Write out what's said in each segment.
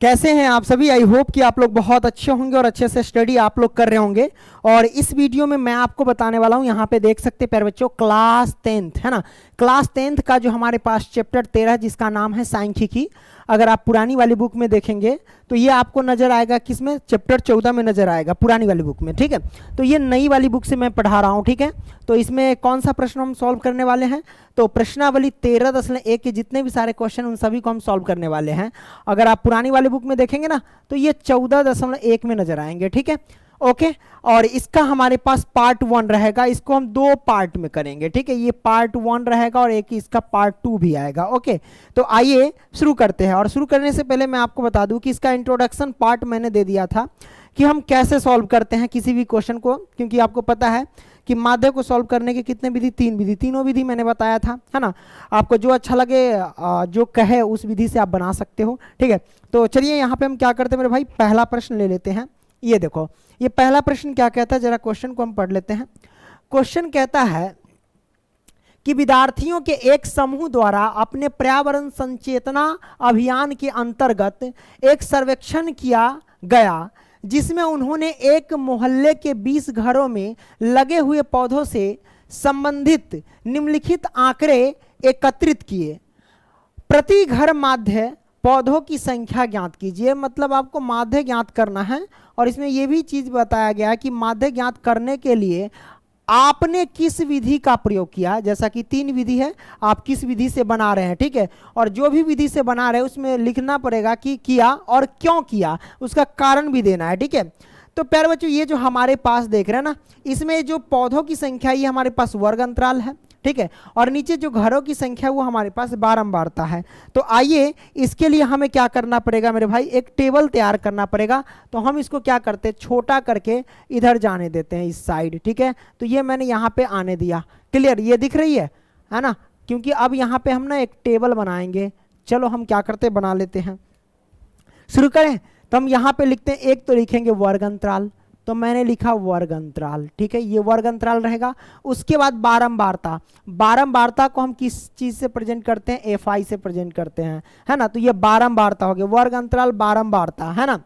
कैसे हैं आप सभी। आई होप कि आप लोग बहुत अच्छे होंगे और अच्छे से स्टडी आप लोग कर रहे होंगे। और इस वीडियो में मैं आपको बताने वाला हूं, यहाँ पे देख सकते हैं प्यारे बच्चों, क्लास 10th है ना। क्लास 10th का जो हमारे पास चैप्टर 13 जिसका नाम है सांख्यिकी, अगर आप पुरानी वाली बुक में देखेंगे तो ये आपको नजर आएगा किसमें, चैप्टर 14 में नजर आएगा पुरानी वाली बुक में। ठीक है, तो ये नई वाली बुक से मैं पढ़ा रहा हूँ। ठीक है, तो इसमें कौन सा प्रश्न हम सॉल्व करने वाले हैं, तो प्रश्नावली 13.1 के जितने भी सारे क्वेश्चन उन सभी को हम सॉल्व करने वाले हैं। अगर आप पुरानी वाली बुक में देखेंगे ना तो ये 14.1 में नजर आएंगे। ठीक है, ओके। और इसका हमारे पास पार्ट 1 रहेगा, इसको हम 2 पार्ट में करेंगे। ठीक है, ये पार्ट 1 रहेगा और एक इसका पार्ट 2 भी आएगा। ओके, तो आइए शुरू करते हैं। और शुरू करने से पहले मैं आपको बता दूं कि इसका इंट्रोडक्शन पार्ट मैंने दे दिया था कि हम कैसे सॉल्व करते हैं किसी भी क्वेश्चन को, क्योंकि आपको पता है कि माध्य को सॉल्व करने के कितने विधि, 3 विधि, तीनों विधि मैंने बताया था, है ना। आपको जो अच्छा लगे, जो कहे उस विधि से आप बना सकते हो। ठीक है, तो चलिए यहाँ पे हम क्या करते हैं मेरे भाई, पहला प्रश्न ले लेते हैं। ये देखो, ये पहला प्रश्न क्या कहता है, जरा क्वेश्चन को हम पढ़ लेते हैं। क्वेश्चन कहता है कि विद्यार्थियों के एक समूह द्वारा अपने पर्यावरण संचेतना अभियान के अंतर्गत एक सर्वेक्षण किया गया, जिसमें उन्होंने एक मोहल्ले के 20 घरों में लगे हुए पौधों से संबंधित निम्नलिखित आंकड़े एकत्रित किए। प्रति घर माध्य पौधों की संख्या ज्ञात कीजिए। मतलब आपको माध्य ज्ञात करना है। और इसमें यह भी चीज बताया गया है कि माध्य ज्ञात करने के लिए आपने किस विधि का प्रयोग किया, जैसा कि 3 विधि है, आप किस विधि से बना रहे हैं। ठीक है, और जो भी विधि से बना रहे हैं उसमें लिखना पड़ेगा कि किया और क्यों किया, उसका कारण भी देना है। ठीक है, तो प्यारे बच्चों ये जो हमारे पास देख रहे हैं ना, इसमें जो पौधों की संख्या ये हमारे पास वर्ग अंतराल है। ठीक है, और नीचे जो घरों की संख्या वो हमारे पास बारंबारता है। तो आइए इसके लिए हमें क्या करना पड़ेगा मेरे भाई, एक टेबल तैयार करना पड़ेगा। तो हम इसको क्या करते हैं, छोटा करके इधर जाने देते हैं इस साइड। ठीक है, तो ये मैंने यहाँ पे आने दिया। क्लियर, ये दिख रही है ना, क्योंकि अब यहाँ पे हम ना एक टेबल बनाएंगे। चलो हम क्या करते बना लेते हैं, शुरू करें। तो हम यहाँ पे लिखते हैं, एक तो लिखेंगे वर्ग अंतराल, तो मैंने लिखा वर्ग अंतराल। ठीक है, ये वर्ग अंतराल रहेगा। उसके बाद बारंबारता, बारंबारता को हम किस चीज से प्रेजेंट करते हैं, FI से प्रेजेंट करते हैं, है ना। तो ये बारंबारता हो गया, वर्ग अंतराल बारंबारता, है ना।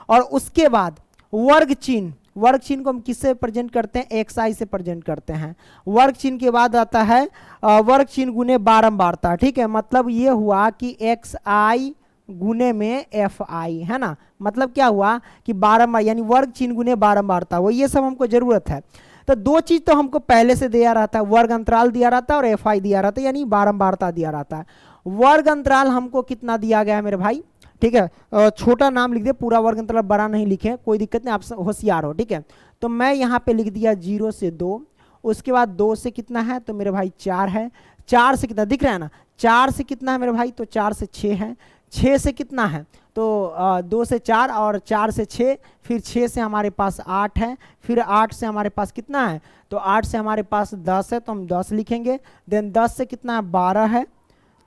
और उसके बाद वर्ग चिन्ह, वर्ग चिन्ह को हम किससे प्रेजेंट करते हैं, XI से प्रेजेंट करते हैं। वर्ग चिन्ह के बाद आता है वर्ग चिन्ह गुने बारंबारता। ठीक है, मतलब ये हुआ कि XI गुने में FI, है ना। मतलब क्या हुआ कि बारंबार, यानी वर्ग चिन्ह गुने बारंबारता, वो ये सब हमको जरूरत है। तो 2 चीज तो हमको पहले से दिया रहता है, वर्ग अंतराल दिया रहता है और FI दिया रहता है, यानी बारंबारता दिया रहता है। वर्ग अंतराल हमको कितना दिया गया है मेरे भाई, ठीक है, छोटा नाम लिख दे, पूरा वर्ग अंतराल बड़ा नहीं लिखे, कोई दिक्कत नहीं, आप होशियार हो। ठीक है, तो मैं यहाँ पे लिख दिया 0 से 2। उसके बाद 2 से कितना है, तो मेरे भाई 4 है। 4 से कितना दिख रहा है ना, 4 से कितना है मेरे भाई, तो 4 से 6 है। 6 से कितना है, तो 2 से 4 और 4 से 6, फिर 6 से हमारे पास 8 है, फिर 8 से हमारे पास कितना है, तो 8 से हमारे पास 10 है, तो हम 10 लिखेंगे। देन 10 से कितना है, 12 है,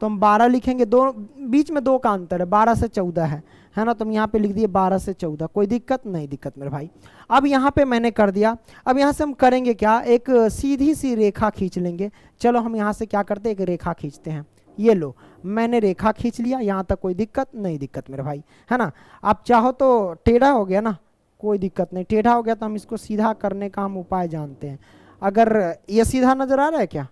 तो हम 12 लिखेंगे। दो बीच में 2 का अंतर है, 12 से 14 है ना। तो हम यहाँ पे लिख दिए 12 से 14, कोई दिक्कत नहीं, दिक्कत मेरे भाई। अब यहाँ पे मैंने कर दिया। अब यहाँ से हम करेंगे क्या, एक सीधी सी रेखा खींच लेंगे। चलो हम यहाँ से क्या करते हैं, एक रेखा खींचते हैं। ये लो, मैंने रेखा खींच लिया, यहाँ तक कोई दिक्कत नहीं, दिक्कत मेरे भाई, है ना। आप चाहो तो टेढ़ा हो गया ना, कोई दिक्कत नहीं, टेढ़ा हो गया तो हम इसको सीधा करने का हम उपाय जानते हैं। अगर ये सीधा नजर आ रहा है क्या,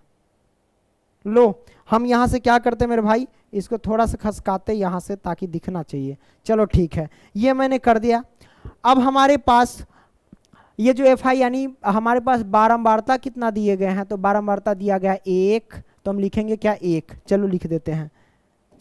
लो हम यहाँ से क्या करते हैं मेरे भाई, इसको थोड़ा सा खसकाते यहाँ से ताकि दिखना चाहिए। चलो ठीक है, ये मैंने कर दिया। अब हमारे पास ये जो FI यानी हमारे पास बारंबारता कितना दिए गए हैं, तो बारंबारता दिया गया 1, तो हम लिखेंगे क्या 1। चलो लिख देते हैं,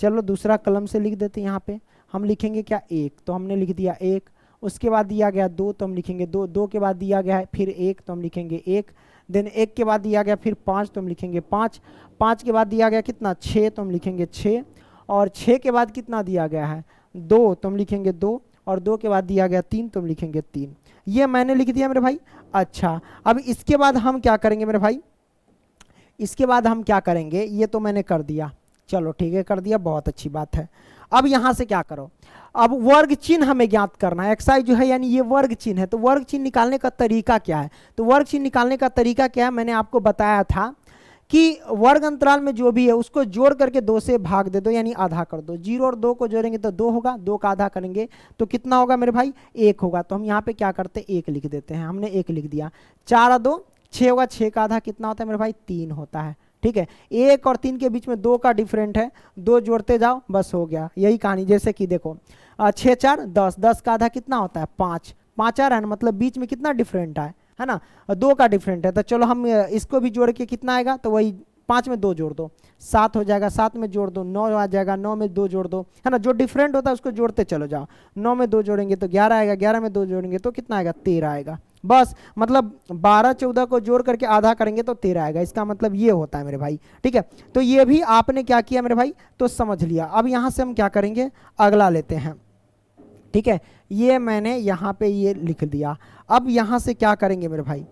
चलो दूसरा कलम से लिख देते हैं। यहाँ पे हम लिखेंगे क्या 1, तो हमने लिख दिया 1। उसके बाद दिया गया 2, तो हम लिखेंगे 2। 2 के बाद दिया गया है फिर 1, तो हम लिखेंगे 1। देन 1 के बाद दिया गया फिर 5, तो हम लिखेंगे 5। 5 के बाद दिया गया कितना 6, तो हम लिखेंगे 6। और 6 के बाद कितना दिया गया है 2, तो हम लिखेंगे 2। और 2 के बाद दिया गया 3, तो हम लिखेंगे 3। ये मैंने लिख दिया मेरे भाई। अच्छा, अब इसके बाद हम क्या करेंगे मेरे भाई, इसके बाद हम क्या करेंगे, ये तो मैंने कर दिया। चलो ठीक है, कर दिया, बहुत अच्छी बात है। अब यहां से क्या करो, अब वर्ग चिन्ह हमें ज्ञात करना है। XI जो है यानी ये वर्ग चिन्ह है, तो वर्ग चिन्ह निकालने का तरीका क्या है, तो वर्ग चिन्ह निकालने का तरीका क्या है, मैंने आपको बताया था कि वर्ग अंतराल में जो भी है उसको जोड़ करके 2 से भाग दे दो, यानी आधा कर दो। 0 और 2 को जोड़ेंगे तो 2 होगा, 2 का आधा करेंगे तो कितना होगा मेरे भाई, 1 होगा। तो हम यहाँ पे क्या करते हैं, 1 लिख देते हैं। हमने 1 लिख दिया। 4 और 2 6 होगा, 6 का आधा कितना होता है मेरे भाई, 3 होता है। ठीक है, 1 और 3 के बीच में 2 का डिफरेंट है, 2 जोड़ते जाओ बस हो गया, यही कहानी। जैसे कि देखो 6 4 10, 10 का आधा कितना होता है, 5, 5 आ रहा है ना, मतलब बीच में कितना डिफरेंट है ना, 2 का डिफरेंट है। तो चलो हम इसको भी जोड़ के कितना आएगा, तो वही 5 में 2 जोड़ दो 7 हो जाएगा, 7 में जोड़ दो 9 आ जाएगा, 9 में 2 जोड़ दो, है ना। जो डिफरेंट होता है उसको जोड़ते चलो जाओ। 9 में 2 जोड़ेंगे तो 11 आएगा, 11 में 2 जोड़ेंगे तो कितना आएगा, 13 आएगा। बस मतलब 12 14 को जोड़ करके आधा करेंगे तो 13 आएगा, इसका मतलब ये होता है मेरे भाई। ठीक है, तो ये भी आपने क्या किया मेरे भाई, तो समझ लिया। अब यहाँ से हम क्या करेंगे, अगला लेते हैं। ठीक है, ये मैंने यहाँ पे ये लिख दिया। अब यहाँ से क्या करेंगे मेरे भाई,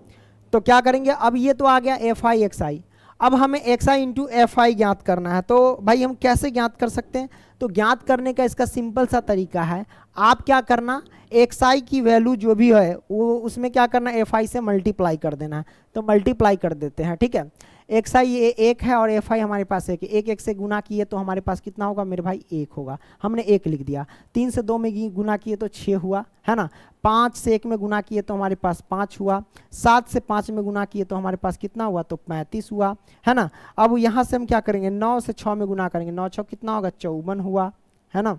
तो क्या करेंगे, अब ये तो आ गया एफ आई एक्स आई। अब हमें x I into F I ज्ञात करना है। तो भाई हम कैसे ज्ञात कर सकते हैं, तो ज्ञात करने का इसका सिंपल सा तरीका है। आप क्या करना, एक्स आई की वैल्यू जो भी है वो उसमें क्या करना, एफ आई से मल्टीप्लाई कर देना है। तो मल्टीप्लाई कर देते हैं। ठीक है, एक्स आई ये 1 है और एफ आई हमारे पास 1 है, 1 1 से गुना किए तो हमारे पास कितना होगा मेरे भाई, 1 होगा। हमने 1 लिख दिया। 3 से 2 में गुना किए तो 6 हुआ, है ना। 5 से 1 में गुना किए तो हमारे पास 5 हुआ। 7 से 5 में गुना किए तो हमारे पास कितना हुआ, तो 35 हुआ, है ना। अब यहाँ से हम क्या करेंगे, 9 से 6 में गुना करेंगे, 9 6 कितना होगा, 54 हुआ, है ना।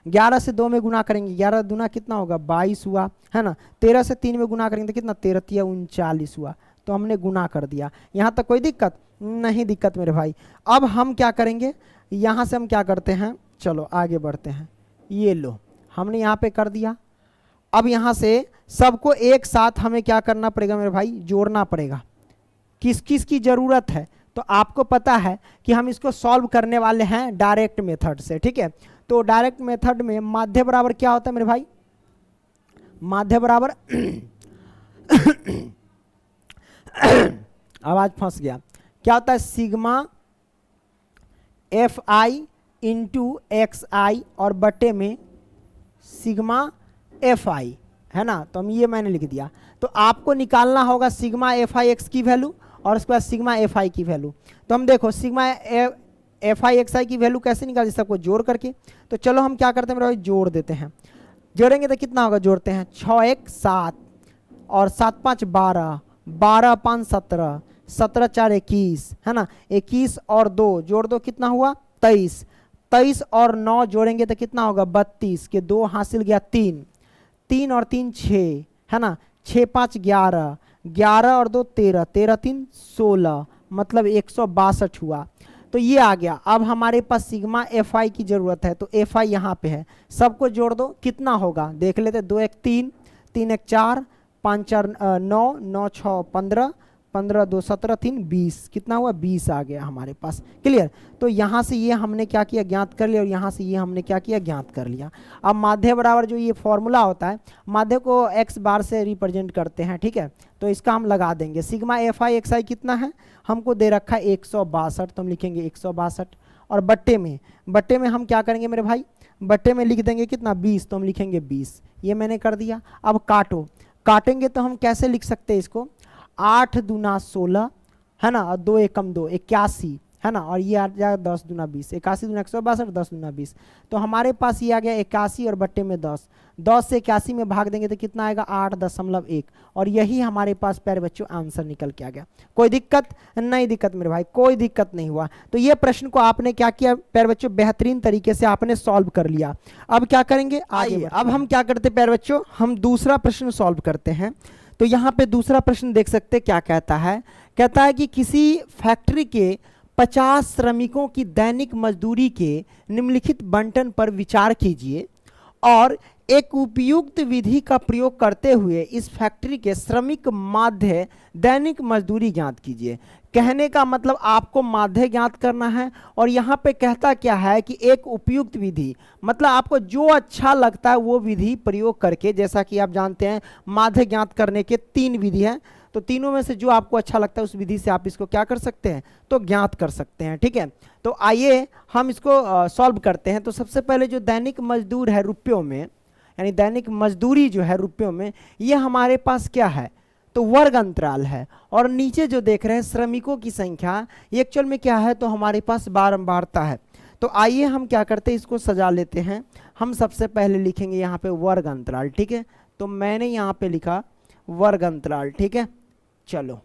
11 से 2 में गुना करेंगे, 11 दूना कितना होगा, 22 हुआ, है ना। 13 से 3 में गुना करेंगे तो कितना, 13 3 39 हुआ। तो हमने गुना कर दिया। यहाँ तक कोई दिक्कत नहीं, दिक्कत मेरे भाई। अब हम क्या करेंगे, यहाँ से हम क्या करते हैं, चलो आगे बढ़ते हैं। ये लो हमने यहाँ पे कर दिया। अब यहाँ से सबको एक साथ हमें क्या करना पड़ेगा मेरे भाई, जोड़ना पड़ेगा। किस किस की ज़रूरत है, तो आपको पता है कि हम इसको सॉल्व करने वाले हैं डायरेक्ट मेथड से। ठीक है, तो डायरेक्ट मेथड में माध्य बराबर क्या होता है मेरे भाई, माध्य बराबर आवाज फंस गया, क्या होता है, sigma f i into x i और बटे में सिग्मा एफ आई, है ना। तो हम ये मैंने लिख दिया। तो आपको निकालना होगा सिग्मा एफ आई एक्स की वैल्यू और उसके बाद सिग्मा एफ आई की वैल्यू। तो हम देखो सिग्मा एफ आई एक्स आई की वैल्यू कैसे निकालते, सबको जोड़ करके। तो चलो हम क्या करते हैं मेरे भाई, जोड़ देते हैं। जोड़ेंगे तो कितना होगा, जोड़ते हैं 6 1 7 और 7 5 12, 12 5 17, 17 4 21, है ना। 21 और 2 जोड़ दो कितना हुआ, 23, 23 और 9 जोड़ेंगे तो कितना होगा, 32 के 2 हासिल गया 3, 3 और 3 6, है ना। 6 5 11, 11 और 2 13, 13 3 16, मतलब 162 हुआ। तो ये आ गया। अब हमारे पास सिग्मा एफ आई की जरूरत है, तो एफ आई यहाँ पे है, सबको जोड़ दो कितना होगा, देख लेते। 2 1 3, 3 1 4, 5 4 9, 9 6 15, 15 2 17, 3 20, कितना हुआ, 20 आ गया हमारे पास। क्लियर। तो यहाँ से ये हमने क्या किया, ज्ञात कर लिया, और यहाँ से ये हमने क्या किया, ज्ञात कर लिया। अब माध्य बराबर जो ये फॉर्मूला होता है, माध्य को एक्स बार से रिप्रेजेंट करते हैं। ठीक है, तो इसका हम लगा देंगे। Sigma f I x i कितना है, हमको दे रखा है 162, तो हम लिखेंगे 162 और बट्टे में हम क्या करेंगे मेरे भाई, बट्टे में लिख देंगे कितना, 20, तो हम लिखेंगे 20। ये मैंने कर दिया। अब काटो, काटेंगे तो हम कैसे लिख सकते हैं इसको, 8 दूना 16, है ना, और 2 एकम 2 81, है ना, और ये आ जाएगा 10 दूना 20, 81 दूना 162, 10 दूना 20। तो हमारे पास ये आ गया 81 और बट्टे में 10, 10 से 81 में भाग देंगे तो कितना आएगा, 8.1, और यही हमारे पास प्यारे बच्चों आंसर निकल के आ गया। कोई दिक्कत नहीं, दिक्कत मेरे भाई कोई दिक्कत नहीं हुआ। तो ये प्रश्न को आपने क्या किया प्यारे बच्चों, बेहतरीन तरीके से आपने सॉल्व कर लिया। अब क्या करेंगे, आइए अब हम क्या करते हैं प्यारे बच्चों, हम दूसरा प्रश्न सॉल्व करते हैं। तो यहाँ पे दूसरा प्रश्न देख सकते हैं क्या कहता है, कहता है कि किसी फैक्ट्री के 50 श्रमिकों की दैनिक मजदूरी के निम्नलिखित बंटन पर विचार कीजिए और एक उपयुक्त विधि का प्रयोग करते हुए इस फैक्ट्री के श्रमिक माध्य दैनिक मजदूरी ज्ञात कीजिए। कहने का मतलब आपको माध्य ज्ञात करना है, और यहाँ पे कहता क्या है कि एक उपयुक्त विधि, मतलब आपको जो अच्छा लगता है वो विधि प्रयोग करके, जैसा कि आप जानते हैं माध्य ज्ञात करने के 3 विधि हैं, तो तीनों में से जो आपको अच्छा लगता है उस विधि से आप इसको क्या कर सकते हैं, तो ज्ञात कर सकते हैं। ठीक है, तो आइए हम इसको सॉल्व करते हैं। तो सबसे पहले जो दैनिक मजदूर है रुपयों में, यानी दैनिक मजदूरी जो है रुपयों में, ये हमारे पास क्या है, तो वर्ग अंतराल है। और नीचे जो देख रहे हैं श्रमिकों की संख्या, ये एक्चुअल में क्या है, तो हमारे पास बारंबारता है। तो आइए हम क्या करते हैं, इसको सजा लेते हैं। हम सबसे पहले लिखेंगे यहाँ पे वर्ग अंतराल, ठीक है। तो मैंने यहाँ पे लिखा वर्ग अंतराल, ठीक है। चलो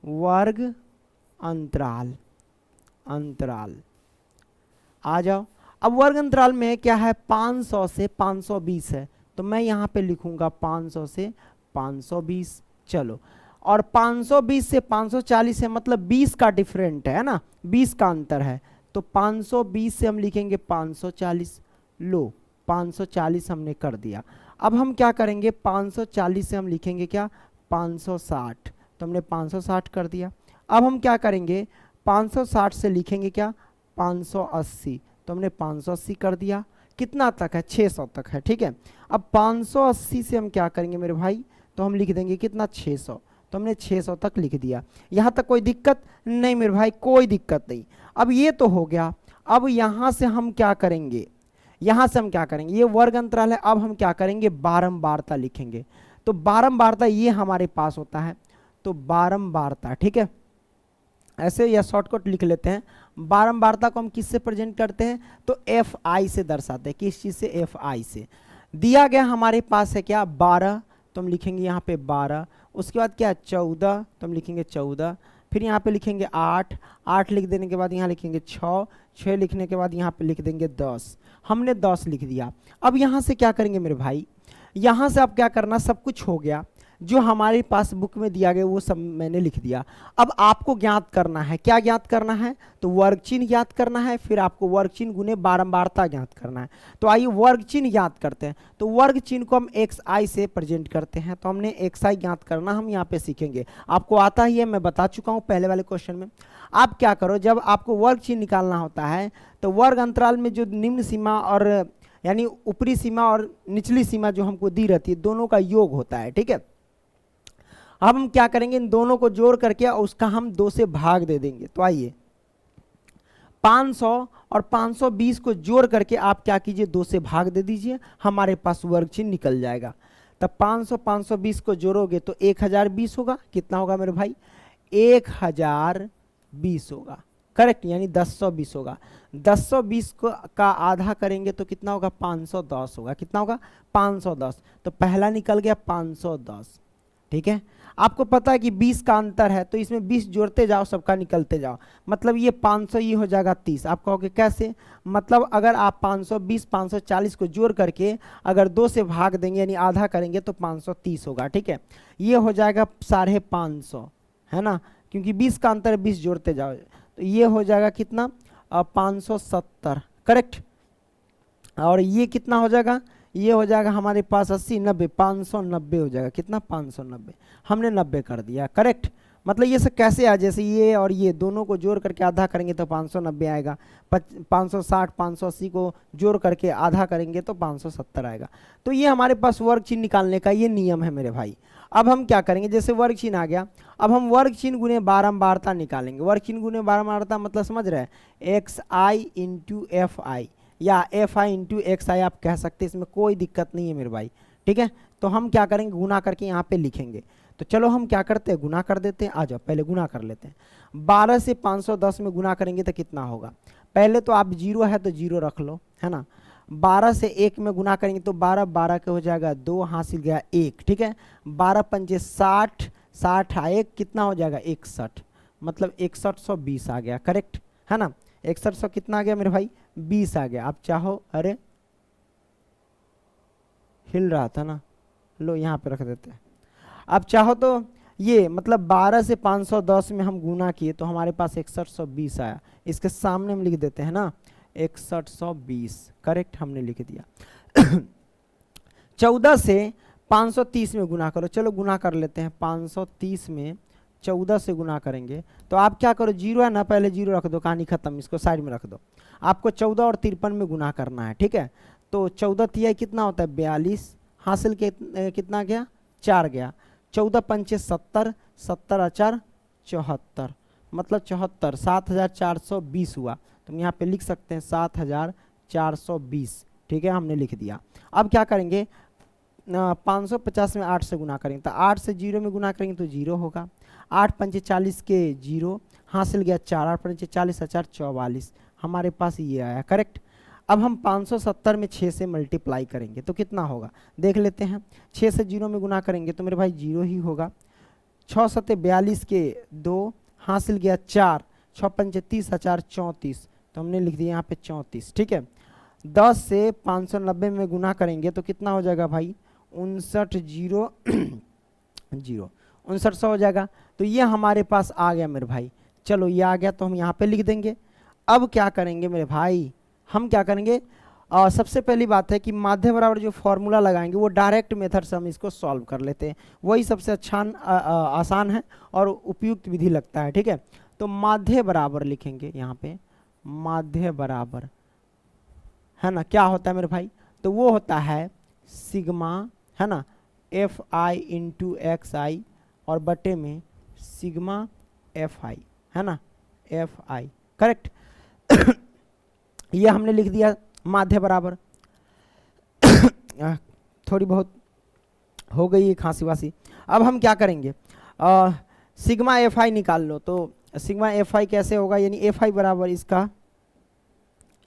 वर्ग अंतराल, अंतराल आ जाओ। अब वर्ग अंतराल में क्या है, 500 से 520 है, तो मैं यहाँ पे लिखूंगा 500 से 520। चलो, और 520 से 540 है, मतलब 20 का डिफरेंट है ना, 20 का अंतर है। तो 520 से हम लिखेंगे 540। लो 540 हमने कर दिया। अब हम क्या करेंगे, 540 से हम लिखेंगे क्या, 560। तो हमने 560 कर दिया। अब हम क्या करेंगे, 560 से लिखेंगे क्या, 580। तो हमने 580 कर दिया। कितना तक है, 600 तक है, ठीक है। अब 580 से हम क्या करेंगे मेरे भाई, तो हम लिख देंगे कितना, 600। तो हमने 600 तक लिख दिया। यहाँ तक कोई दिक्कत नहीं मेरे भाई, कोई दिक्कत नहीं। अब ये तो हो गया। अब यहाँ से हम क्या करेंगे, यहाँ से हम क्या करेंगे, ये वर्ग अंतराल है। अब हम क्या करेंगे, बारंबारता लिखेंगे। तो बारंबारता ये हमारे पास होता है, तो बारंबारता, ठीक है। ऐसे या शॉर्टकट लिख लेते हैं। बारंबारता को हम किससे प्रेजेंट करते हैं, तो एफ आई से दर्शाते हैं। किस चीज़ से, एफ आई से। दिया गया हमारे पास है क्या, 12। तो हम लिखेंगे यहाँ पे 12। उसके बाद क्या, 14। तो हम लिखेंगे 14। फिर यहाँ पे लिखेंगे 8। 8 लिख देने के बाद यहाँ लिखेंगे 6। 6 लिखने के बाद यहाँ पे लिख देंगे 10। हमने 10 लिख दिया। अब यहाँ से क्या करेंगे मेरे भाई, यहाँ से अब क्या करना, सब कुछ हो गया जो हमारे पास बुक में दिया गया वो सब मैंने लिख दिया। अब आपको ज्ञात करना है, क्या ज्ञात करना है, तो वर्ग चिन्ह ज्ञात करना है। फिर आपको वर्ग चिन्ह गुने बारंबारता ज्ञात करना है। तो आइए वर्ग चिन्ह ज्ञात करते हैं। तो वर्ग चिन्ह को हम एक्स आई से प्रेजेंट करते हैं। तो हमने एक्स आई ज्ञात करना हम यहाँ पे सीखेंगे। आपको आता ही है, मैं बता चुका हूँ पहले वाले क्वेश्चन में। आप क्या करो, जब आपको वर्ग चिन्ह निकालना होता है तो वर्ग अंतराल में जो निम्न सीमा और यानी ऊपरी सीमा और निचली सीमा जो हमको दी रहती है, दोनों का योग होता है, ठीक है। अब हम क्या करेंगे, इन दोनों को जोड़ करके उसका हम 2 से भाग दे देंगे। तो आइए 500 और 520 को जोड़ करके आप क्या कीजिए, 2 से भाग दे दीजिए, हमारे पास वर्ग चिन्ह निकल जाएगा। तब 500 520 को जोड़ोगे तो 1020 होगा। कितना होगा मेरे भाई, 1020 होगा, करेक्ट, यानी 1020 होगा। 1020 को का आधा करेंगे तो कितना होगा, 510 होगा। कितना होगा, 510। तो पहला निकल गया 510, ठीक है। आपको पता है कि 20 का अंतर है, तो इसमें 20 जोड़ते जाओ, सबका निकलते जाओ। मतलब ये 500, ये हो जाएगा 30। आप कहोगे कैसे, मतलब अगर आप 520 540 को जोड़ करके अगर 2 से भाग देंगे यानी आधा करेंगे तो 530 होगा, ठीक है। ये हो जाएगा 550, है ना, क्योंकि 20 का अंतर है, 20 जोड़ते जाओ। तो ये हो जाएगा कितना, 570, करेक्ट। और ये कितना हो जाएगा, ये हो जाएगा हमारे पास 80 90, 590 हो जाएगा। कितना, 590। हमने 90 कर दिया, करेक्ट। मतलब ये सब कैसे आ, जैसे ये और ये दोनों को जोड़ करके आधा करेंगे तो 590 आएगा। 560 580 को जोड़ करके आधा करेंगे तो 570 आएगा। तो ये हमारे पास वर्ग चिन्ह निकालने का ये नियम है मेरे भाई। अब हम क्या करेंगे, जैसे वर्ग चिन्ह आ गया, अब हम वर्ग चिन्ह गुने बारंबारता निकालेंगे। वर्ग चिन्ह गुने बारंबारता मतलब समझ रहे हैं, x I into F I या एफ आई इंटू एक्स आई आप कह सकते हैं, इसमें कोई दिक्कत नहीं है मेरे भाई, ठीक है। तो हम क्या करेंगे, गुना करके यहाँ पे लिखेंगे। तो चलो हम क्या करते हैं, गुना कर देते हैं। आ जाओ पहले गुना कर लेते हैं। 12 से 510 में गुना करेंगे तो कितना होगा, पहले तो आप 0 है तो 0 रख लो, है ना। 12 से 1 में गुना करेंगे तो 12 12 के हो जाएगा 2, हासिल गया 1, ठीक है। 12 पंजे 60, 60 1 कितना हो जाएगा 61, मतलब 6120 आ गया, करेक्ट है ना। 6100 कितना आ गया मेरे भाई, 20 आ गया। आप चाहो, अरे हिल रहा था ना, लो यहाँ पे रख देते हैं। आप चाहो तो ये मतलब 12 से 510 में हम गुना किए तो हमारे पास 6120 आया। इसके सामने हम लिख देते हैं ना 6120, करेक्ट, हमने लिख दिया। 14 से 530 में गुना करो। चलो गुना कर लेते हैं। 530 में 14 से गुना करेंगे तो आप क्या करो, 0 है ना, पहले 0 रख दो, कहानी खत्म, इसको साइड में रख दो। आपको 14 और 53 में गुना करना है, ठीक है। तो 14 तिहाई कितना होता है, 42, हासिल के कितना गया, 4 गया। 14 पंचे 70, 70 अचार 74, मतलब 74, 7420 हुआ। तो हम यहाँ पे लिख सकते हैं 7420, ठीक है, हमने लिख दिया। अब क्या करेंगे, 550 में 8 से गुना करेंगे तो 8 से 0 में गुना करेंगे तो 0 होगा। 8 पंचे 40 के 0, हासिल गया 4, 8 पंचे 40, 44, हमारे पास ये आया करेक्ट। अब हम 570 में 6 से मल्टीप्लाई करेंगे तो कितना होगा देख लेते हैं। 6 से 0 में गुना करेंगे तो मेरे भाई 0 ही होगा। 6 सत्ते 42 के 2, हासिल गया 4, 6 पंचे 30, 34, तो हमने लिख दिया यहाँ पे 34, ठीक है। 10 से 590 में गुना करेंगे तो कितना हो जाएगा भाई 59,100 हो जाएगा। तो ये हमारे पास आ गया मेरे भाई। चलो ये आ गया तो हम यहाँ पे लिख देंगे। अब क्या करेंगे मेरे भाई, हम क्या करेंगे, सबसे पहली बात है कि माध्य बराबर जो फॉर्मूला लगाएंगे वो डायरेक्ट मेथड से हम इसको सॉल्व कर लेते हैं, वही सबसे अच्छा आसान है और उपयुक्त विधि लगता है, ठीक है। तो माध्य बराबर लिखेंगे यहाँ पे, माध्य बराबर है ना, क्या होता है मेरे भाई, तो वो होता है सिग्मा है ना F i into x i और बटे में सिग्मा एफ आई है ना, एफ आई करेक्ट। ये हमने लिख दिया माध्य बराबर। थोड़ी बहुत हो गई है खांसी वासी। अब हम क्या करेंगे, सिग्मा एफ आई निकाल लो। तो सिग्मा एफ आई कैसे होगा, यानी एफ आई बराबर इसका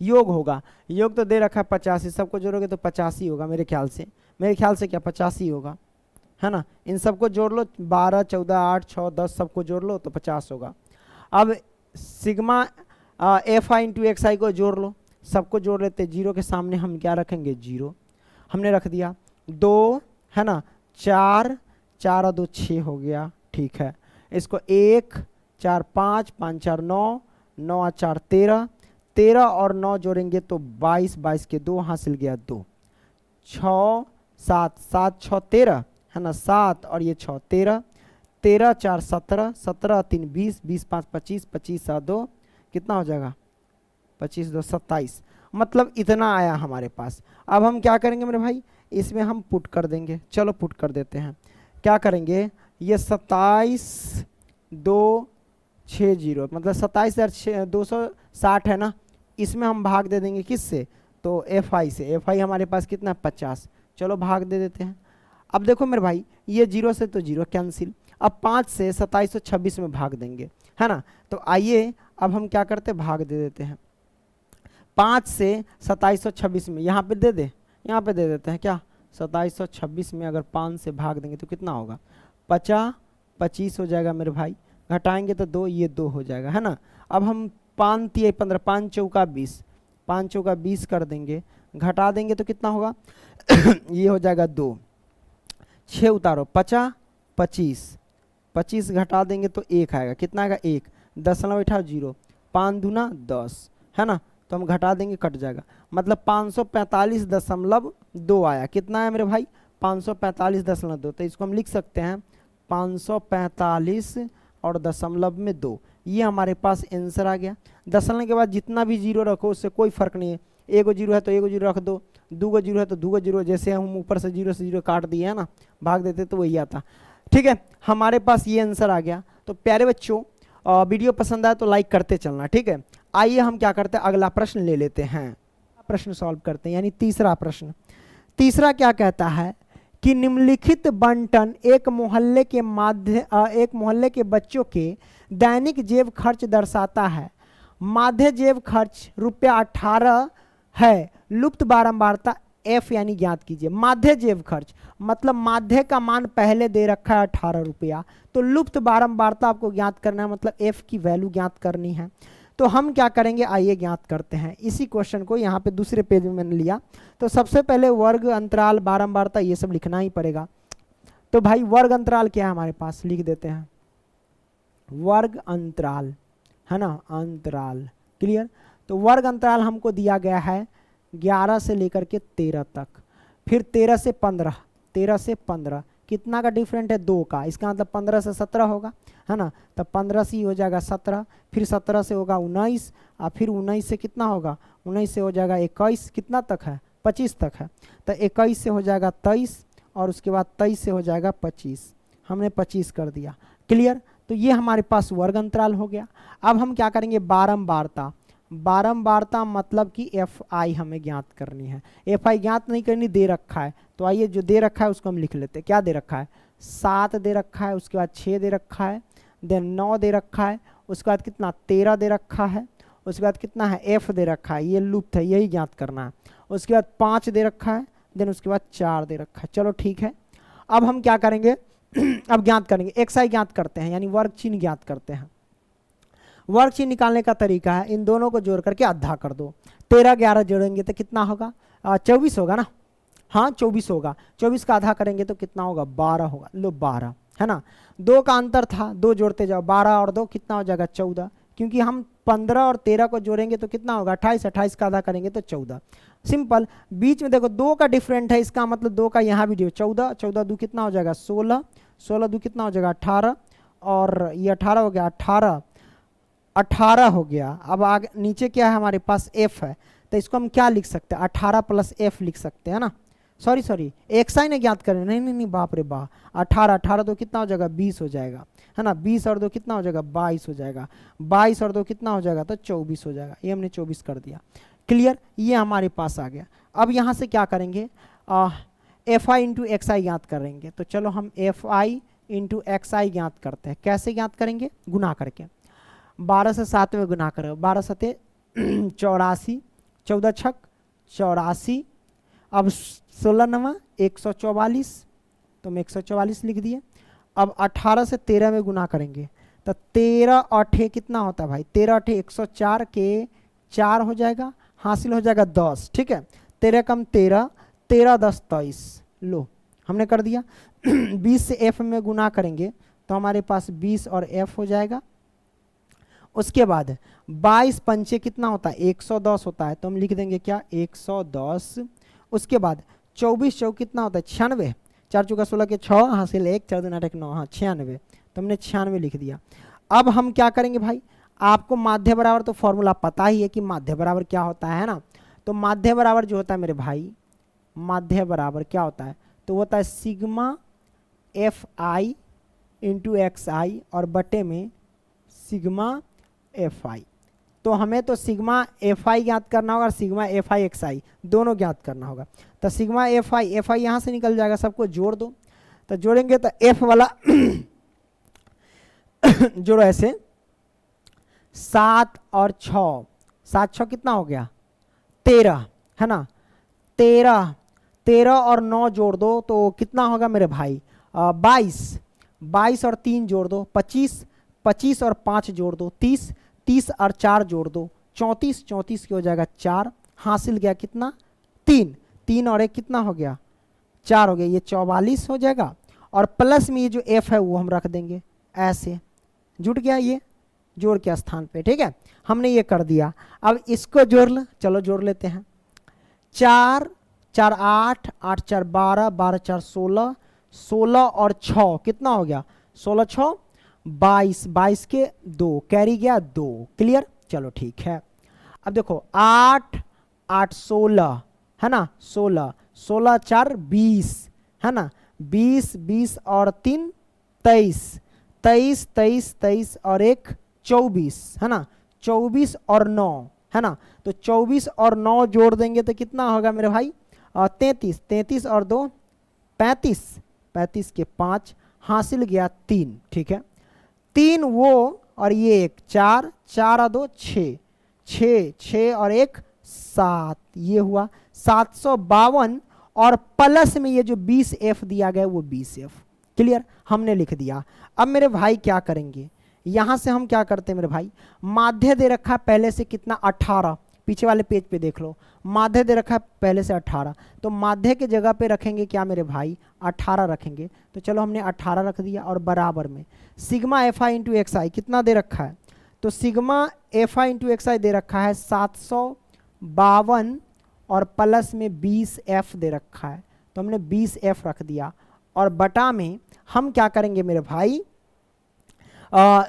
योग होगा। योग तो दे रखा है 85, सबको जोड़ोगे तो 85 होगा मेरे ख्याल से क्या 85 होगा है ना। इन सबको जोड़ लो, 12, 14, 8, 6, 10 सबको जोड़ लो तो 50 होगा। अब sigma f i into x i को जोड़ लो, सबको जोड़ लेते, 0 के सामने हम क्या रखेंगे 0, हमने रख दिया। 2 है ना, 4, 4 और 2 6 हो गया, ठीक है। इसको 1, 4, 5, 5, 4, 9, 9 और 4 13, 13 और 9 जोड़ेंगे तो 22, 22 के 2 हासिल गया 2, 6, 7, 7, 6 13 है ना, 7 और ये 6 13, 13 4 17, 17 3 20, 20 5 25, 25 और 2 कितना हो जाएगा 25 2 27, मतलब इतना आया हमारे पास। अब हम क्या करेंगे मेरे भाई, इसमें हम पुट कर देंगे। चलो पुट कर देते हैं। क्या करेंगे, ये 27 2 6 0 मतलब 27,260 है ना, इसमें हम भाग दे देंगे किससे, तो एफ आई से। एफ आई हमारे पास कितना 50, चलो भाग दे देते हैं। अब देखो मेरे भाई, ये 0 से तो 0 कैंसिल। अब 5 से 2726 में भाग देंगे है ना, तो आइए अब हम क्या करते हैं, भाग दे देते हैं। 5 से 2726 में यहाँ पे दे दे, यहाँ पे दे देते हैं क्या, 2726 में अगर 5 से भाग देंगे तो कितना होगा 50, 25 हो जाएगा मेरे भाई। घटाएंगे तो 2, ये 2 हो जाएगा है ना। अब हम 5 3 15, 5 चौका 20, 5 चौका 20 कर देंगे, घटा देंगे तो कितना होगा ये हो जाएगा 2, 6 उतारो 50, 25, 25 घटा देंगे तो 1 आएगा, कितना आएगा 1, 0.0, 5 दूना 10 है ना, तो हम घटा देंगे कट जाएगा, मतलब 545.2 आया। कितना आया मेरे भाई 545.2, तो इसको हम लिख सकते हैं 545 और दशमलव में 2, ये हमारे पास आंसर आ गया। दशमलव के बाद जितना भी 0 रखो उससे कोई फर्क नहीं है, 1 0 है तो 1 0 रख दो, 2 0 है तो 2 0, जैसे हम ऊपर से 0 काट दिए है ना, भाग देते तो वही आता। ठीक है, हमारे पास ये आंसर आ गया। तो प्यारे बच्चों, वीडियो पसंद आया तो लाइक करते चलना, ठीक है। आइए हम क्या करते हैं, अगला प्रश्न ले लेते हैं, प्रश्न सॉल्व करते हैं, यानी तीसरा प्रश्न। तीसरा क्या कहता है कि निम्नलिखित बंटन एक मोहल्ले के बच्चों के दैनिक जेब खर्च दर्शाता है। माध्य जेब खर्च ₹18 है, लुप्त बारंबारता F यानी ज्ञात कीजिए। माध्य जेब खर्च मतलब माध्य का मान पहले दे रखा है 18 रुपया, तो लुप्त बारंबारता आपको ज्ञात करना है, मतलब F की वैल्यू ज्ञात करनी है। तो हम क्या करेंगे, आइए ज्ञात करते हैं। इसी क्वेश्चन को यहाँ पे दूसरे पेज में मैंने लिया, तो सबसे पहले वर्ग अंतराल बारंबारता ये सब लिखना ही पड़ेगा। तो भाई वर्ग अंतराल क्या है हमारे पास, लिख देते हैं वर्ग अंतराल है ना, अंतराल क्लियर। तो वर्ग अंतराल हमको दिया गया है 11 से लेकर के 13 तक, फिर 13 से 15, 13 से 15 कितना का डिफरेंट है 2 का, इसका मतलब 15 से 17 होगा है ना, तब 15 से ही हो जाएगा 17, फिर 17 से होगा 19, और फिर 19 से कितना होगा, 19 से हो जाएगा 21, कितना तक है 25 तक है, तो 21 से हो जाएगा 23, और उसके बाद 23 से हो जाएगा 25, हमने 25 कर दिया, क्लियर। तो ये हमारे पास वर्ग अंतराल हो गया। अब हम क्या करेंगे, बारंबारता। बारंबारता मतलब कि एफ आई हमें ज्ञात करनी है। एफ आई ज्ञात नहीं करनी, दे रखा है। तो आइए जो दे रखा है उसको हम लिख लेते हैं। क्या दे रखा है? 7 दे रखा है, उसके बाद 6 दे रखा है, देन 9 दे रखा है, उसके बाद कितना 13 दे रखा है, उसके बाद कितना है एफ दे रखा है, ये लुप्त है, यही ज्ञात करना है। उसके बाद 5 दे रखा है, देन उसके बाद 4 दे रखा है। चलो ठीक है, अब हम क्या करेंगे अब ज्ञात करेंगे, एक्स आई ज्ञात करते हैं, यानी वर्ग चिन्ह ज्ञात करते हैं। वर्ग चिन्ह निकालने का तरीका है, इन दोनों को जोड़ करके आधा कर दो। 13 11 जोड़ेंगे तो कितना होगा? 24 होगा ना। हाँ 24 होगा। 24 का आधा करेंगे तो कितना होगा? 12 होगा। लो 12 है ना। 2 का अंतर था, 2 जोड़ते जाओ, 12 और 2 कितना हो जाएगा? 14। क्योंकि हम 15 और 13 को जोड़ेंगे तो कितना होगा? 28। 28 का आधा करेंगे तो 14। सिंपल। बीच में देखो 2 का डिफरेंट है, इसका मतलब 2 का यहाँ भी 14। 14 2 कितना हो जाएगा? 16। 16 2 कितना हो जाएगा? 18। और ये 18 हो गया, 18 हो गया। अब आगे नीचे क्या है हमारे पास? एफ है, तो इसको हम क्या लिख सकते हैं? 18 प्लस एफ लिख सकते हैं ना। सॉरी एक्स आई ने ज्ञात करें, नहीं बाप रे बा। 18 18 तो कितना हो जाएगा? 20 हो जाएगा, है ना। 20 और 2 कितना हो जाएगा? 22 हो जाएगा। 22 और 2 कितना हो जाएगा? तो 24 हो जाएगा। ये हमने 24 कर दिया। क्लियर, ये हमारे पास आ गया। अब यहाँ से क्या करेंगे? एफ आई इंटू एक्स आई ज्ञात करेंगे। तो चलो हम एफ आई इंटू एक्स आई ज्ञात करते हैं। कैसे ज्ञात करेंगे? गुना करके। 12 से 7 में गुना करो, 12 सते 84, 14 छक 84। अब 16 नवा 144, तो हम 144 लिख दिए। अब 18 से 13 में गुना करेंगे तो 13 8 कितना होता है भाई? 13 8 104 के 4 हो जाएगा, हासिल हो जाएगा 10। ठीक है, 13 कम 13, 13 10 23। लो हमने कर दिया। 20 से एफ में गुना करेंगे तो हमारे पास 20 और एफ हो जाएगा। उसके बाद 22 पंचे कितना होता है? 110 होता है, तो हम लिख देंगे क्या? 110। उसके बाद 24 चौक कितना होता है? 96। 4 चौका 16 के 6, हासिल 1, 4 दूना 8 9, हाँ 96, तो हमने 96 लिख दिया। अब हम क्या करेंगे भाई? आपको माध्य बराबर तो फॉर्मूला पता ही है कि माध्य बराबर क्या होता है ना। तो माध्य बराबर जो होता है मेरे भाई, माध्य बराबर क्या होता है? तो होता है sigma f i into x i और बटे में सिग्मा एफ आई। तो हमें तो सिग्मा एफ आई ज्ञात करना होगा और सिग्मा एफ आई एक्स आई दोनों ज्ञात करना होगा। तो सिग्मा एफ आई यहाँ से निकल जाएगा, सबको जोड़ दो। तो जोड़ेंगे तो एफ वाला जोड़ो ऐसे, 7 और 6, 7 6 कितना हो गया? 13, है ना। 13 और 9 जोड़ दो तो कितना होगा मेरे भाई? 22। 22 और 3 जोड़ दो 25। 25 और 5 जोड़ दो 30। 30 और 4 जोड़ दो 34। 34 की हो जाएगा 4, हासिल गया कितना? 3। 3 और 1 कितना हो गया? 4 हो गया, ये 44 हो जाएगा। और प्लस में ये जो एफ है वो हम रख देंगे ऐसे, जुट गया ये जोड़ के स्थान पे। ठीक है, हमने ये कर दिया। अब इसको जोड़ लो, चलो जोड़ लेते हैं। 4 4 8, 8 4 12, 12 4 16, 16 और 6 कितना हो गया? 16 6 22, 22 के 2 कैरी गया 2। क्लियर, चलो ठीक है। अब देखो 8 8 16, है ना। 16 16 4 20, है ना। 20 20 और 3 23, 23 23 23 और 1 24, है ना। 24 और 9, है ना। तो 24 और 9 जोड़ देंगे तो कितना होगा मेरे भाई? 33। 33 और 2 35, 35 के 5, हासिल गया 3। ठीक है, 3 वो और ये 1, 4 4 और 2 6, 6 6 और 1 7, ये हुआ 752। और प्लस में ये जो 20 एफ दिया गया वो 20 एफ। क्लियर, हमने लिख दिया। अब मेरे भाई क्या करेंगे? यहां से हम क्या करते हैं मेरे भाई? माध्य दे रखा है पहले से कितना? 18। पीछे वाले पेज पे देख लो, माध्य दे रखा है पहले से 18। तो माध्य के जगह पे रखेंगे क्या मेरे भाई? 18 रखेंगे। तो चलो हमने 18 रख दिया। और बराबर में sigma f i into x i कितना दे रखा है? तो sigma f i into x i दे रखा है 752 और प्लस में 20 एफ दे रखा है, तो हमने 20 एफ रख दिया। और बटा में हम क्या करेंगे मेरे भाई?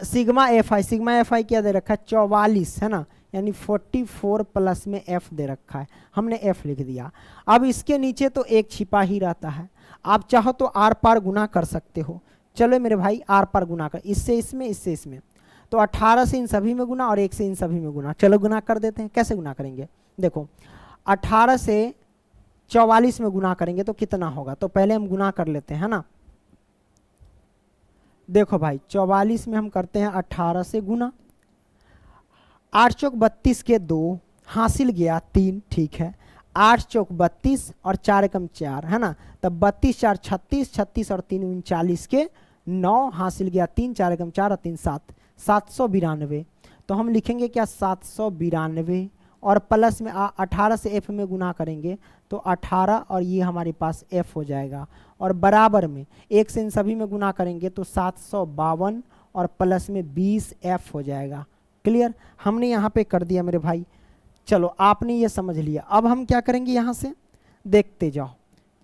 सिग्मा एफ आई क्या दे रखा है? 44, है ना। यानी 44 प्लस में एफ दे रखा है, हमने एफ लिख दिया। अब इसके नीचे तो एक छिपा ही रहता है, आप चाहो तो आर पार गुना कर सकते हो। चलो मेरे भाई आर पार गुना कर, इससे इसमें इससे इसमें। तो 18 से इन सभी में गुना और 1 से इन सभी में गुना। चलो गुना कर देते हैं। कैसे गुना करेंगे, देखो 18 से 44 में गुना करेंगे तो कितना होगा, तो पहले हम गुना कर लेते हैं, है ना। देखो भाई 44 में हम करते हैं 18 से गुना, 8 चौक 32 के 2 हासिल गया 3, ठीक है। 8 चौक 32 और 4 एकम 4, है ना। तब 32 4 36, 36 और 3 39 के 9 हासिल गया 3, 4 एकम 4 और 3 7, 792। तो हम लिखेंगे क्या 792 और प्लस में 18 से f में गुना करेंगे तो 18 और ये हमारे पास f हो जाएगा, और बराबर में 1 से इन सभी में गुना करेंगे तो 752 और प्लस में 20f हो जाएगा। क्लियर, हमने यहाँ पे कर दिया मेरे भाई। चलो आपने ये समझ लिया। अब हम क्या करेंगे, यहाँ से देखते जाओ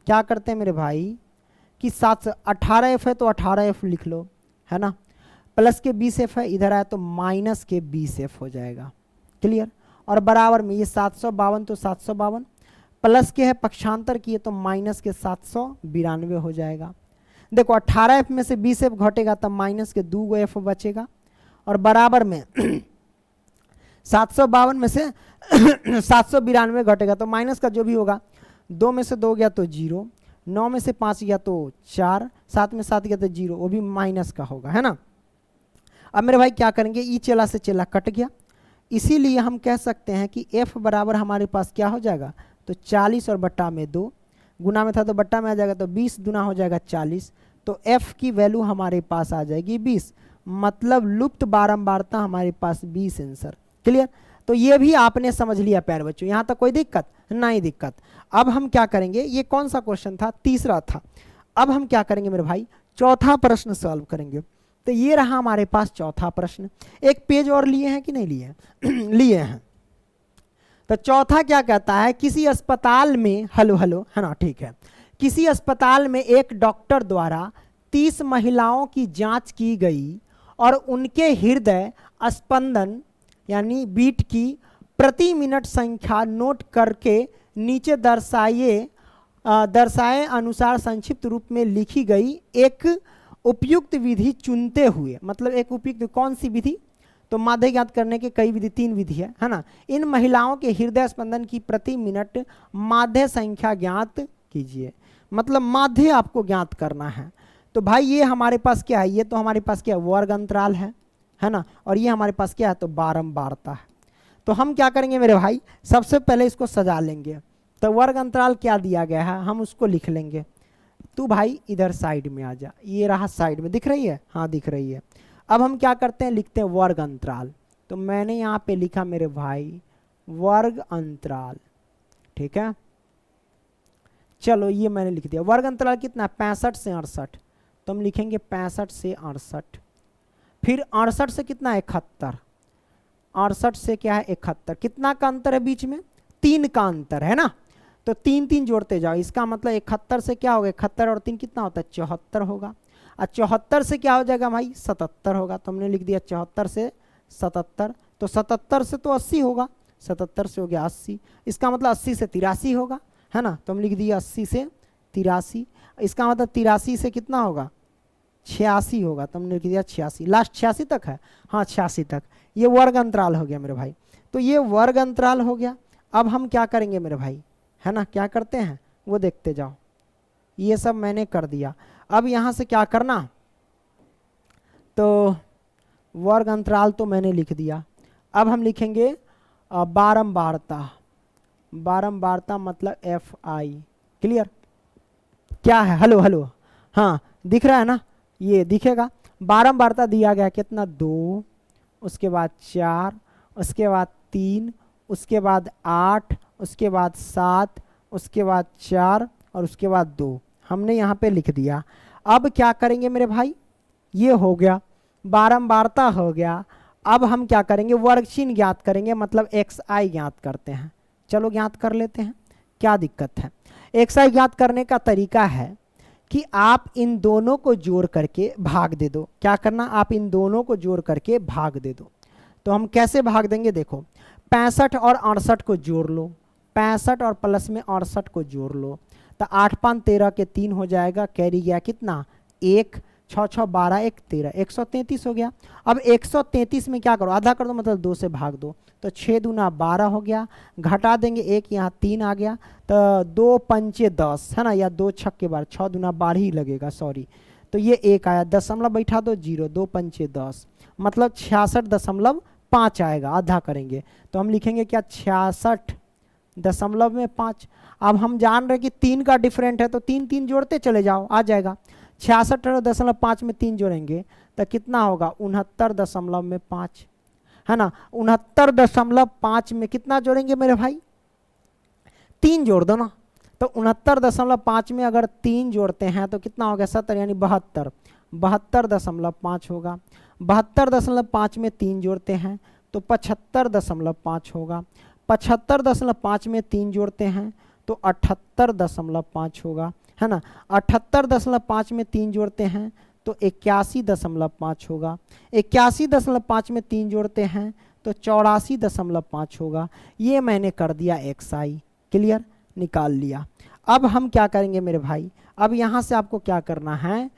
क्या करते हैं मेरे भाई कि 18f है तो 18f लिख लो, है ना। प्लस के 20f है, इधर आया तो माइनस के 20f हो जाएगा। क्लियर, और बराबर में ये 752 तो 752, प्लस के है पक्षांतर किए तो माइनस के 792 हो जाएगा। देखो 18f में से 20f घटेगा तब माइनस के 2f बचेगा, और बराबर में 752 में से 792 घटेगा तो माइनस का जो भी होगा, 2 में से 2 गया तो 0, 9 में से 5 गया तो 4, 7 में 7 गया तो 0, वो भी माइनस का होगा, है ना। अब मेरे भाई क्या करेंगे, ई चेला से चेला कट गया, इसीलिए हम कह सकते हैं कि f बराबर हमारे पास क्या हो जाएगा, तो 40 और बट्टा में 2, गुना में था तो बट्टा में आ जाएगा, तो 20 गुना हो जाएगा 40, तो f की वैल्यू हमारे पास आ जाएगी 20, मतलब लुप्त बारंबारता हमारे पास 20 आंसर। क्लियर, तो ये भी आपने समझ लिया प्यारे बच्चों, यहाँ तक कोई दिक्कत नहीं दिक्कत। अब हम क्या करेंगे, ये कौन सा क्वेश्चन था, तीसरा था। अब हम क्या करेंगे मेरे भाई, चौथा प्रश्न सॉल्व करेंगे। तो ये रहा हमारे पास चौथा प्रश्न। एक पेज और लिए हैं कि नहीं लिए हैं लिए हैं। तो चौथा क्या कहता है, किसी अस्पताल में, हेलो हेलो, है ना, ठीक है, किसी अस्पताल में एक डॉक्टर द्वारा 30 महिलाओं की जांच की गई और उनके हृदय स्पंदन यानी बीट की प्रति मिनट संख्या नोट करके नीचे दर्शाए अनुसार संक्षिप्त रूप में लिखी गई एक उपयुक्त विधि चुनते हुए, मतलब एक उपयुक्त कौन सी विधि, तो माध्य ज्ञात करने के कई विधि, 3 विधि है ना। इन महिलाओं के हृदय स्पंदन की प्रति मिनट माध्य संख्या ज्ञात कीजिए, मतलब माध्य आपको ज्ञात करना है। तो भाई ये हमारे पास क्या है, ये तो हमारे पास क्या है, वर्ग अंतराल है ना, और ये हमारे पास क्या है, तो बारंबारता है। तो हम क्या करेंगे मेरे भाई, सबसे पहले इसको सजा लेंगे। तो वर्ग अंतराल क्या दिया गया है हम उसको लिख लेंगे। तू भाई इधर साइड में आ जा, ये रहा साइड में, दिख रही है, हाँ दिख रही है। अब हम क्या करते हैं, लिखते हैं वर्ग अंतराल। तो मैंने यहाँ पे लिखा मेरे भाई वर्ग अंतराल, ठीक है। चलो ये मैंने लिख दिया। वर्ग अंतराल कितना, 65 से 68, तो हम लिखेंगे 65 से 68। फिर 68 से कितना, 71, 68 से क्या है 71, कितना का अंतर है बीच में, 3 का अंतर है ना। तो 3 3 जोड़ते जाओ, इसका मतलब 71 से क्या होगा, 71 और 3 कितना होता है, 74 होगा। और 74 से क्या हो जाएगा भाई, 77 होगा। तो हमने लिख दिया 74 से 77, तो 77 से तो 80 होगा, 77 से हो गया 80, इसका मतलब 80 से 83 होगा, है ना। तो हम लिख दिया 80 से 83, इसका मतलब 83 से कितना होगा, 86 होगा। तो हमने लिख दिया 86, लास्ट 86 तक है, हाँ 86 तक। ये वर्ग अंतराल हो गया मेरे भाई। तो ये वर्ग अंतराल हो गया। अब हम क्या करेंगे मेरे भाई, है ना, क्या करते हैं वो देखते जाओ। ये सब मैंने कर दिया। अब यहाँ से क्या करना, तो वर्ग अंतराल तो मैंने लिख दिया। अब हम लिखेंगे बारंबारता, बारंबारता मतलब FI। क्लियर, क्या है, हेलो हेलो, हाँ दिख रहा है ना, ये दिखेगा। बारंबारता दिया गया कितना, 2, उसके बाद 4, उसके बाद 3, उसके बाद 8, उसके बाद 7, उसके बाद 4 और उसके बाद 2, हमने यहाँ पे लिख दिया। अब क्या करेंगे मेरे भाई, ये हो गया, बारंबारता हो गया। अब हम क्या करेंगे, वर्ग चिन्ह ज्ञात करेंगे, मतलब XI ज्ञात करते हैं। चलो ज्ञात कर लेते हैं, क्या दिक्कत है। XI ज्ञात करने का तरीका है कि आप इन दोनों को जोड़ करके भाग दे दो। क्या करना, आप इन दोनों को जोड़ करके भाग दे दो। तो हम कैसे भाग देंगे, देखो 65 और 68 को जोड़ लो, 65 और प्लस में 68 को जोड़ लो, तो 8 5 13 के 3 हो जाएगा, कैरी गया कितना 1, 6 6 12 1 13, 133 हो गया। अब 133 में क्या करो, आधा कर दो, मतलब 2 से भाग दो, तो 6 दूना 12 हो गया, घटा देंगे 1, यहाँ 3 आ गया, तो 2 पंचे 10 है ना, या 2 छक्के 12, 6 दूना 12 ही लगेगा, सॉरी, तो ये 1 आया, दशमलव बैठा दो 0, 2 पंचे 10, मतलब 66.5 आएगा, आधा करेंगे तो हम लिखेंगे क्या 66.5। अब हम जान रहे कि 3 का डिफरेंट है, तो 3 3 जोड़ते चले जाओ, आ जाएगा। 66.5 में 3 जोड़ेंगे तो कितना होगा 69.5 है ना। 69.5 में कितना जोड़ेंगे मेरे भाई, 3 जोड़ दो ना, तो 69.5 में अगर 3 जोड़ते हैं तो कितना हो गया 70, यानी 72, 72.5 होगा। 72.5 में 3 जोड़ते हैं तो 75.5 होगा। 75.5 में 3 जोड़ते हैं तो 78.5 होगा, है ना। 78.5 में 3 जोड़ते हैं तो 81.5 होगा। 81.5 में 3 जोड़ते हैं तो 84.5 होगा। ये मैंने कर दिया XI, क्लियर, निकाल लिया। अब हम क्या करेंगे मेरे भाई, अब यहाँ से आपको क्या करना है,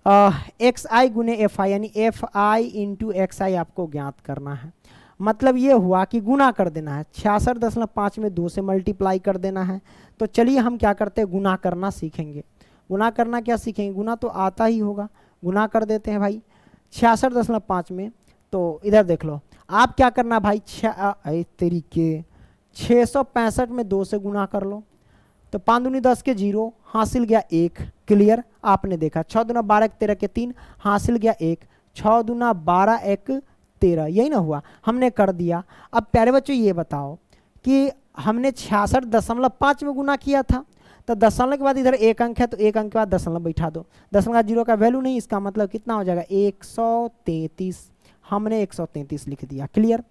XI गुने FI, यानी FI इंटू XI आपको ज्ञात करना है। मतलब ये हुआ कि गुना कर देना है, 66.5 में 2 से मल्टीप्लाई कर देना है। तो चलिए हम क्या करते हैं, गुना करना सीखेंगे। गुना करना क्या सीखेंगे, गुना तो आता ही होगा, गुना कर देते हैं भाई 66.5 में। तो इधर देख लो, आप क्या करना भाई, तरीके 665 में 2 से गुना कर लो, तो 5 दूनी 10 के 0, हासिल गया 1, क्लियर, आपने देखा 6 दूना 12 1 13 के 3, हासिल गया 1, 6 दूना 12 1 13, यही ना हुआ, हमने कर दिया। अब प्यारे बच्चों ये बताओ कि हमने 66.5 में गुना किया था, तो दशमलव के बाद इधर 1 अंक है, तो 1 अंक के बाद दशमलव बैठा दो, दशमलव का 0 का वैल्यू नहीं, इसका मतलब कितना हो जाएगा 133, हमने 133 लिख दिया, क्लियर।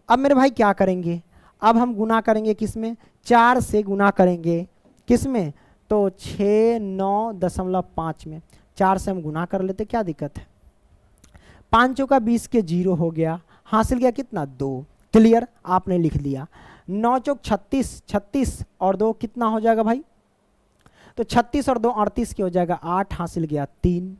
अब मेरे भाई क्या करेंगे, अब हम गुना करेंगे किस में, 4 से गुना करेंगे किस में, तो 69.5 में 4 से हम गुना कर लेते, क्या दिक्कत है। 5 चौका 20 के 0 हो गया, हासिल गया कितना 2, क्लियर, आपने लिख दिया। 9 चौक 36, 36 और 2 कितना हो जाएगा भाई, तो 36 और 2 38 के हो जाएगा 8, हासिल गया 3।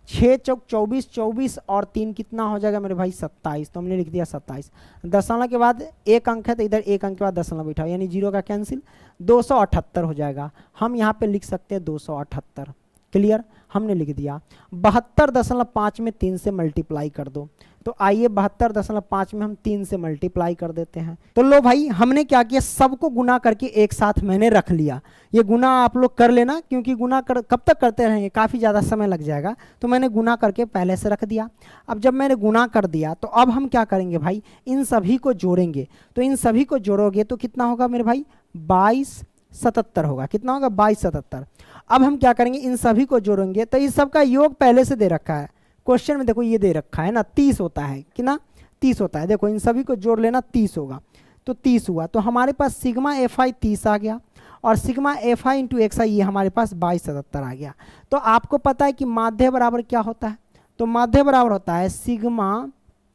6 चौक 24, 24 और 3 कितना हो जाएगा मेरे भाई 27, तो हमने लिख दिया 27। दशमलव के बाद 1 अंक है, तो इधर 1 अंक के बाद दशमलव बैठा, यानी 0 का कैंसिल, 278 हो जाएगा। हम यहाँ पे लिख सकते हैं 278, क्लियर, हमने लिख दिया। 72.5 में 3 से मल्टीप्लाई कर दो, तो आइए 72.5 में हम 3 से मल्टीप्लाई कर देते हैं। तो लो भाई, हमने क्या किया, सबको गुना करके एक साथ मैंने रख लिया। ये गुना आप लोग कर लेना, क्योंकि गुना कब तक करते रहेंगे, काफ़ी ज़्यादा समय लग जाएगा, तो मैंने गुना करके पहले से रख दिया। अब जब मैंने गुना कर दिया तो अब हम क्या करेंगे भाई, इन सभी को जोड़ेंगे। तो इन सभी को जोड़ोगे तो कितना होगा मेरे भाई, 2277 होगा। कितना होगा 2277। अब हम क्या करेंगे, इन सभी को जोड़ेंगे, तो इस सब का योग पहले से दे रखा है क्वेश्चन में, देखो ये दे रखा है ना, 30 होता है कि ना, 30 होता है। देखो इन सभी को जोड़ लेना, 30 होगा, तो 30 हुआ। तो हमारे पास सिग्मा FI 30 आ गया, और सिग्मा FI इंटू XI ये हमारे पास 2277 आ गया। तो आपको पता है कि माध्य बराबर क्या होता है, तो माध्य बराबर होता है सिग्मा,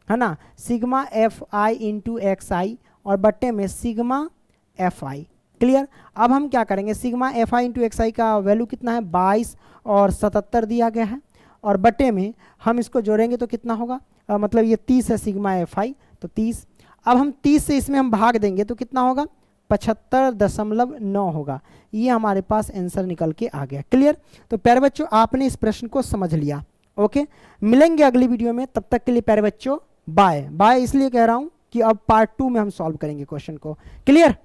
है ना, सिग्मा FI इंटू XI और बट्टे में सिग्मा FI, क्लियर। अब हम क्या करेंगे, सिग्मा FI इंटू XI का वैल्यू कितना है 22 और 77 दिया गया है, और बटे में हम इसको जोड़ेंगे तो कितना होगा, मतलब ये 30 है सिग्मा FI, तो 30। अब हम 30 से इसमें हम भाग देंगे तो कितना होगा 75.9 होगा। ये हमारे पास आंसर निकल के आ गया, क्लियर। तो प्यारे बच्चों, आपने इस प्रश्न को समझ लिया, ओके। मिलेंगे अगली वीडियो में, तब तक के लिए प्यारे बच्चों बाय बाय। इसलिए कह रहा हूँ कि अब पार्ट 2 में हम सॉल्व करेंगे क्वेश्चन को, क्लियर।